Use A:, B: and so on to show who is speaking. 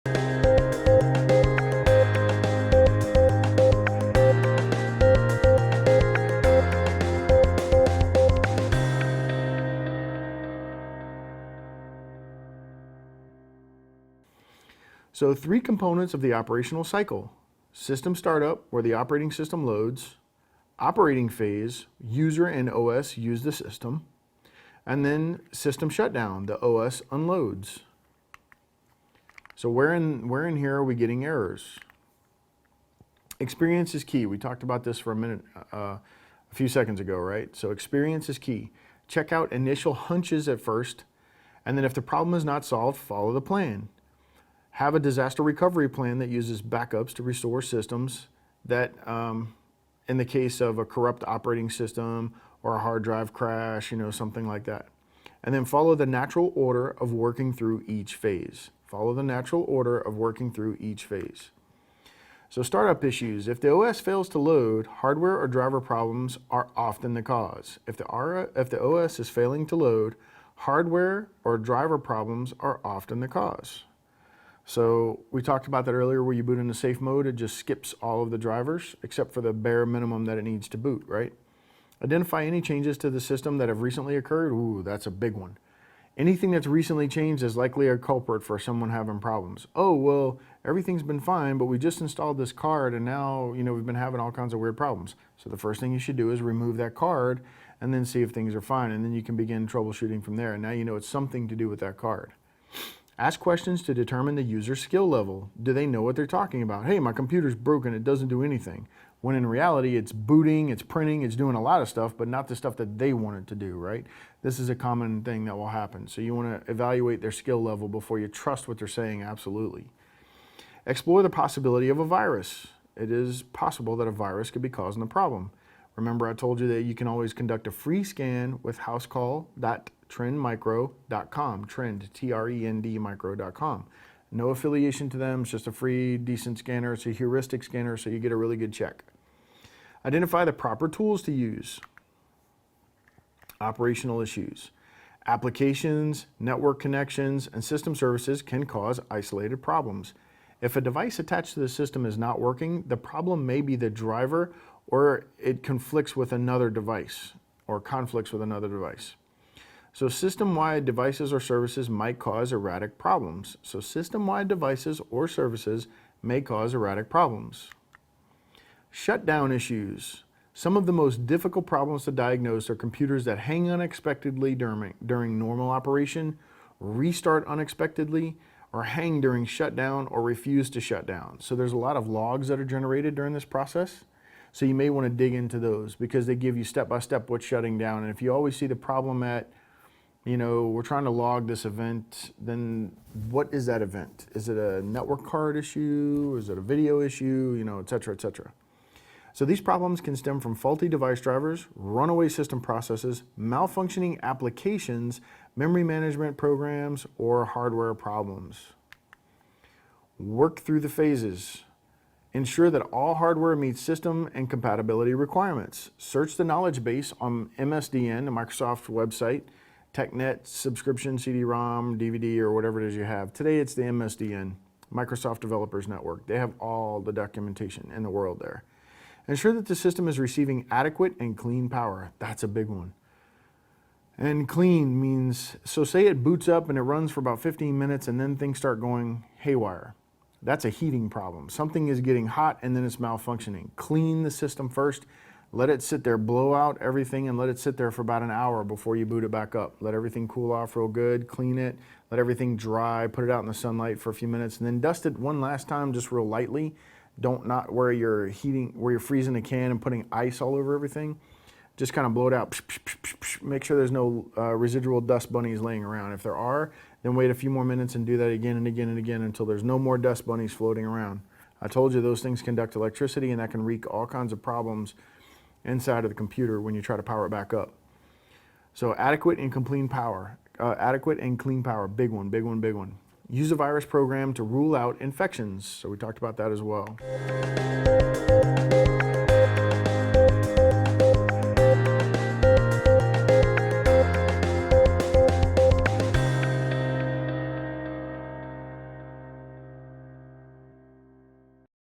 A: So 3 components of the operational cycle: system startup, where the operating system loads; operating phase, user and OS use the system; and then system shutdown, the OS unloads. So where in here are we getting errors? Experience is key. We talked about this for a few seconds ago, right? So experience is key. Check out initial hunches at first, and then if the problem is not solved, follow the plan. Have a disaster recovery plan that uses backups to restore systems that, in the case of a corrupt operating system or a hard drive crash, something like that. And then follow the natural order of working through each phase. Follow the natural order of working through each phase. So startup issues. If the OS fails to load, hardware or driver problems are often the cause. If the OS is failing to load, hardware or driver problems are often the cause. So we talked about that earlier, where you boot into safe mode, it just skips all of the drivers except for the bare minimum that it needs to boot, right? Identify any changes to the system that have recently occurred. Ooh, that's a big one. Anything that's recently changed is likely a culprit for someone having problems. Oh, well, everything's been fine, but we just installed this card and now, we've been having all kinds of weird problems. So the first thing you should do is remove that card and then see if things are fine. And then you can begin troubleshooting from there. And now you know it's something to do with that card. Ask questions to determine the user's skill level. Do they know what they're talking about? Hey, my computer's broken, it doesn't do anything. When in reality, it's booting, it's printing, it's doing a lot of stuff, but not the stuff that they want it to do, right? This is a common thing that will happen. So you want to evaluate their skill level before you trust what they're saying, absolutely. Explore the possibility of a virus. It is possible that a virus could be causing the problem. Remember, I told you that you can always conduct a free scan with housecall.trendmicro.com, trend, T-R-E-N-D micro.com. No affiliation to them, it's just a free, decent scanner. It's a heuristic scanner, so you get a really good check. Identify the proper tools to use. Operational issues. Applications, network connections, and system services can cause isolated problems. If a device attached to the system is not working, the problem may be the driver, or it conflicts with another device. So system-wide devices or services might cause erratic problems. Shutdown issues. Some of the most difficult problems to diagnose are computers that hang unexpectedly during normal operation, restart unexpectedly, or hang during shutdown or refuse to shut down. So there's a lot of logs that are generated during this process. So you may want to dig into those because they give you step-by-step what's shutting down. And if you always see the problem at, we're trying to log this event, then what is that event? Is it a network card issue? Is it a video issue? Et cetera, et cetera. So these problems can stem from faulty device drivers, runaway system processes, malfunctioning applications, memory management programs, or hardware problems. Work through the phases. Ensure that all hardware meets system and compatibility requirements. Search the knowledge base on MSDN, the Microsoft website, TechNet, subscription, CD-ROM, DVD, or whatever it is you have. Today it's the MSDN, Microsoft Developers Network. They have all the documentation in the world there. Ensure that the system is receiving adequate and clean power. That's a big one. And clean means, so say it boots up and it runs for about 15 minutes and then things start going haywire. That's a heating problem. Something is getting hot and then it's malfunctioning. Clean the system first. Let it sit there, blow out everything, and let it sit there for about an hour before you boot it back up. Let everything cool off real good, clean it, let everything dry, put it out in the sunlight for a few minutes, and then dust it one last time just real lightly. Not where you're freezing a can and putting ice all over everything. Just kind of blow it out. Make sure there's no residual dust bunnies laying around. If there are, then wait a few more minutes and do that again and again and again until there's no more dust bunnies floating around. I told you those things conduct electricity, and that can wreak all kinds of problems inside of the computer when you try to power it back up. So adequate and clean power, big one, big one, big one. Use a virus program to rule out infections. So we talked about that as well.